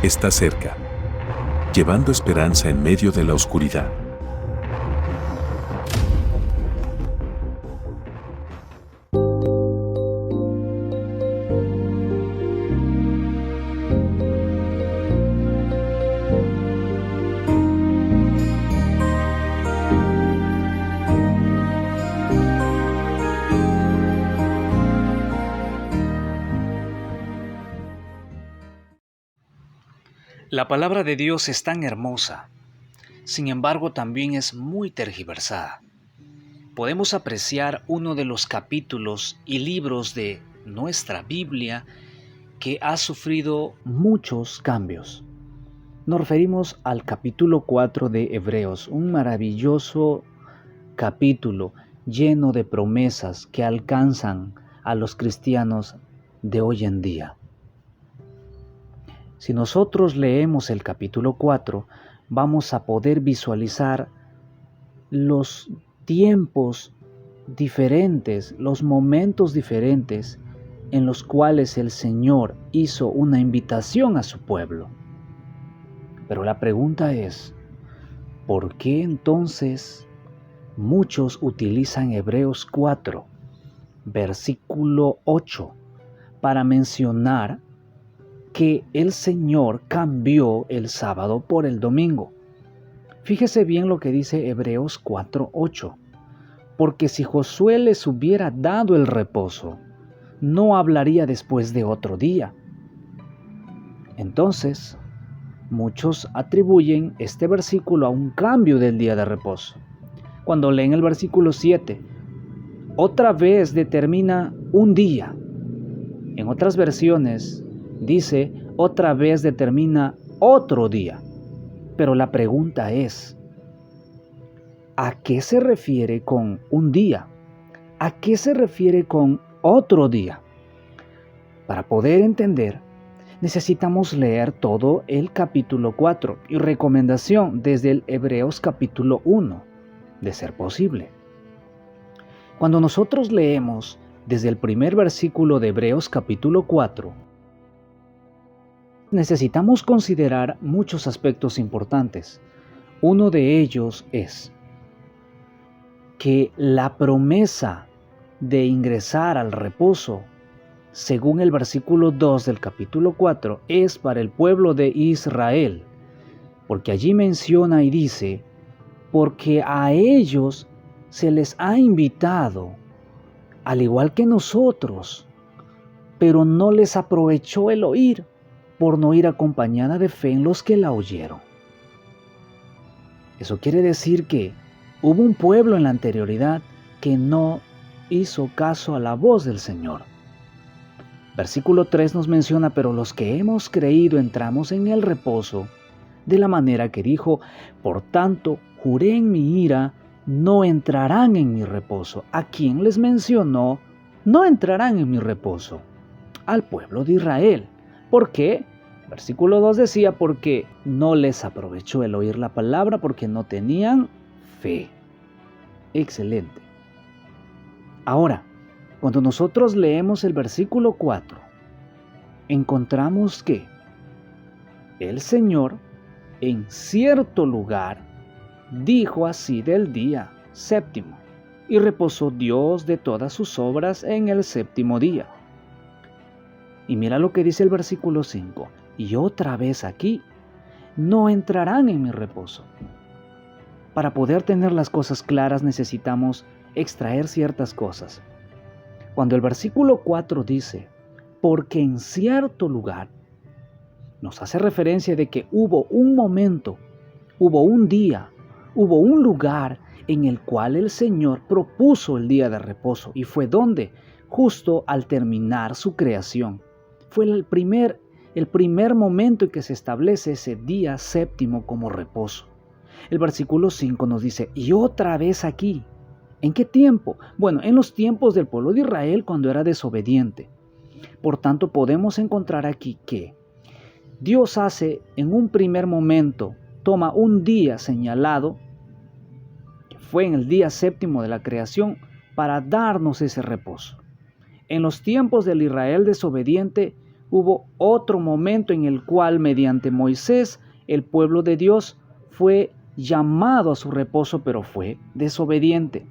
está cerca, llevando esperanza en medio de la oscuridad. La palabra de Dios es tan hermosa, sin embargo también es muy tergiversada. Podemos apreciar uno de los capítulos y libros de nuestra Biblia que ha sufrido muchos cambios. Nos referimos al capítulo 4 de Hebreos, un maravilloso capítulo lleno de promesas que alcanzan a los cristianos de hoy en día. Si nosotros leemos el capítulo 4, vamos a poder visualizar los tiempos diferentes, los momentos diferentes en los cuales el Señor hizo una invitación a su pueblo. Pero la pregunta es, ¿por qué entonces muchos utilizan Hebreos 4, versículo 8, para mencionar que el Señor cambió el sábado por el domingo? Fíjese bien lo que dice Hebreos 4:8. Porque si Josué les hubiera dado el reposo, no hablaría después de otro día. Entonces, muchos atribuyen este versículo a un cambio del día de reposo. Cuando leen el versículo 7, otra vez determina un día. En otras versiones dice, otra vez determina otro día. Pero la pregunta es, ¿a qué se refiere con un día? ¿A qué se refiere con otro día? Para poder entender, necesitamos leer todo el capítulo 4 y recomendación desde el Hebreos capítulo 1, de ser posible. Cuando nosotros leemos desde el primer versículo de Hebreos capítulo 4, necesitamos considerar muchos aspectos importantes. Uno de ellos es que la promesa de ingresar al reposo, según el versículo 2 del capítulo 4, es para el pueblo de Israel, porque allí menciona y dice, porque a ellos se les ha invitado, al igual que nosotros, pero no les aprovechó el oír, por no ir acompañada de fe en los que la oyeron. Eso quiere decir que hubo un pueblo en la anterioridad que no hizo caso a la voz del Señor. Versículo 3 nos menciona, pero los que hemos creído entramos en el reposo, de la manera que dijo, por tanto, juré en mi ira, no entrarán en mi reposo. ¿A quién les mencionó? No entrarán en mi reposo. Al pueblo de Israel. ¿Por qué? Versículo 2 decía, porque no les aprovechó el oír la palabra, porque no tenían fe. Excelente. Ahora, cuando nosotros leemos el versículo 4, encontramos que el Señor en cierto lugar dijo así del día séptimo, y reposó Dios de todas sus obras en el séptimo día. Y mira lo que dice el versículo 5, y otra vez aquí, no entrarán en mi reposo. Para poder tener las cosas claras necesitamos extraer ciertas cosas. Cuando el versículo 4 dice, porque en cierto lugar, nos hace referencia de que hubo un momento, hubo un día, hubo un lugar en el cual el Señor propuso el día de reposo. ¿Y fue dónde? Justo al terminar su creación. Fue el primer momento en que se establece ese día séptimo como reposo. El versículo 5 nos dice, y otra vez aquí. ¿En qué tiempo? Bueno, en los tiempos del pueblo de Israel cuando era desobediente. Por tanto, podemos encontrar aquí que Dios hace en un primer momento, toma un día señalado, que fue en el día séptimo de la creación, para darnos ese reposo. En los tiempos del Israel desobediente, hubo otro momento en el cual mediante Moisés el pueblo de Dios fue llamado a su reposo, pero fue desobediente.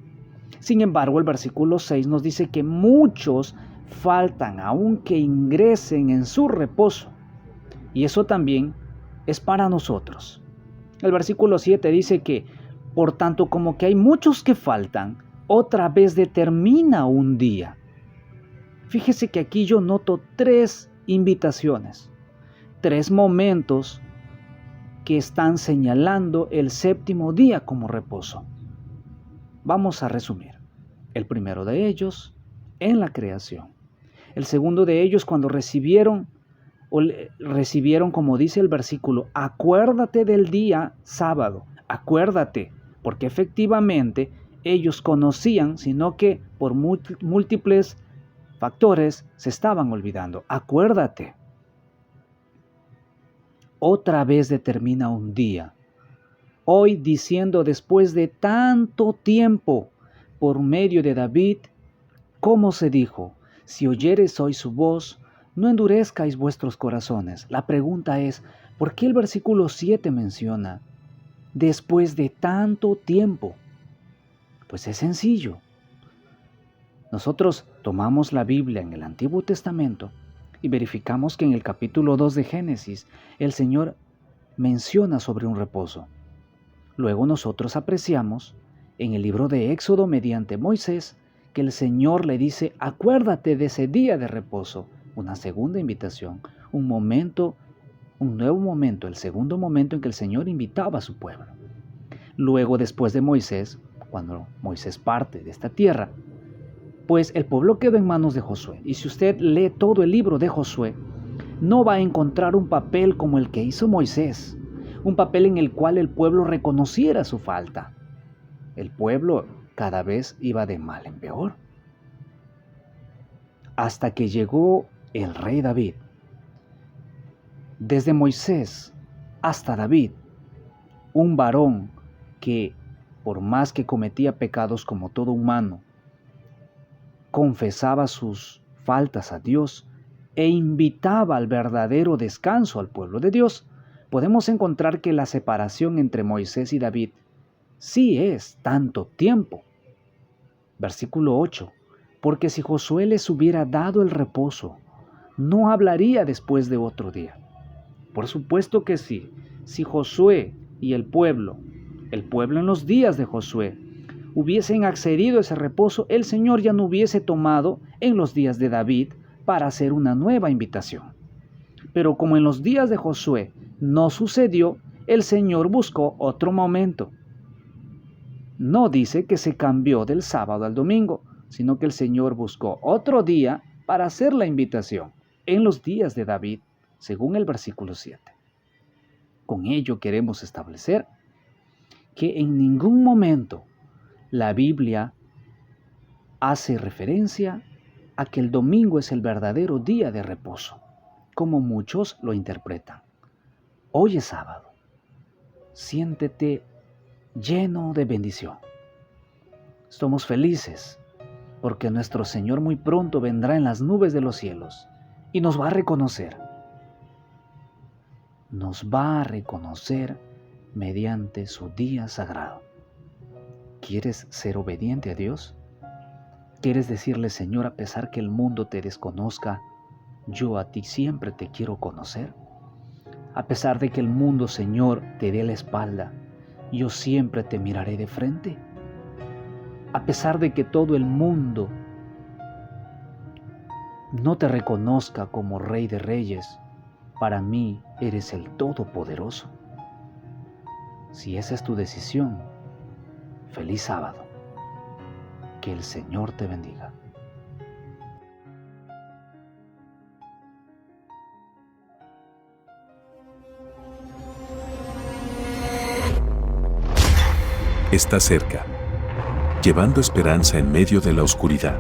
Sin embargo, el versículo 6 nos dice que muchos faltan aún que ingresen en su reposo. Y eso también es para nosotros. El versículo 7 dice que, por tanto, como que hay muchos que faltan, otra vez determina un día. Fíjese que aquí yo noto 3 invitaciones, 3 momentos que están señalando el séptimo día como reposo. Vamos a resumir. El primero de ellos, en la creación. El segundo de ellos, cuando recibieron, como dice el versículo, acuérdate del día sábado, acuérdate, porque efectivamente ellos conocían, sino que por múltiples factores se estaban olvidando. Acuérdate. Otra vez determina un día. Hoy diciendo, después de tanto tiempo, por medio de David, como se dijo, si oyereis hoy su voz, no endurezcáis vuestros corazones. La pregunta es, ¿por qué el versículo 7 menciona después de tanto tiempo? Pues es sencillo. Nosotros tomamos la Biblia en el Antiguo Testamento y verificamos que en el capítulo 2 de Génesis el Señor menciona sobre un reposo. Luego nosotros apreciamos en el libro de Éxodo mediante Moisés que el Señor le dice, acuérdate de ese día de reposo. Una segunda invitación, un nuevo momento, el segundo momento en que el Señor invitaba a su pueblo. Luego, después de Moisés, cuando Moisés parte de esta tierra, pues el pueblo quedó en manos de Josué. Y si usted lee todo el libro de Josué, no va a encontrar un papel como el que hizo Moisés, un papel en el cual el pueblo reconociera su falta. El pueblo cada vez iba de mal en peor. Hasta que llegó el rey David. Desde Moisés hasta David, un varón que, por más que cometía pecados como todo humano, confesaba sus faltas a Dios e invitaba al verdadero descanso al pueblo de Dios, podemos encontrar que la separación entre Moisés y David sí es tanto tiempo. Versículo 8. Porque si Josué les hubiera dado el reposo, no hablaría después de otro día. Por supuesto que sí. Si Josué y el pueblo en los días de Josué, hubiesen accedido a ese reposo, el Señor ya no hubiese tomado en los días de David para hacer una nueva invitación. Pero como en los días de Josué no sucedió, el Señor buscó otro momento. No dice que se cambió del sábado al domingo, sino que el Señor buscó otro día para hacer la invitación en los días de David, según el versículo 7. Con ello queremos establecer que en ningún momento la Biblia hace referencia a que el domingo es el verdadero día de reposo, como muchos lo interpretan. Hoy es sábado. Siéntete lleno de bendición. Estamos felices porque nuestro Señor muy pronto vendrá en las nubes de los cielos y nos va a reconocer. Nos va a reconocer mediante su día sagrado. ¿Quieres ser obediente a Dios? ¿Quieres decirle, Señor, a pesar que el mundo te desconozca, yo a ti siempre te quiero conocer? A pesar de que el mundo, Señor, te dé la espalda, yo siempre te miraré de frente. A pesar de que todo el mundo no te reconozca como Rey de Reyes, para mí eres el Todopoderoso. Si esa es tu decisión, feliz sábado. Que el Señor te bendiga. Está cerca, llevando esperanza en medio de la oscuridad.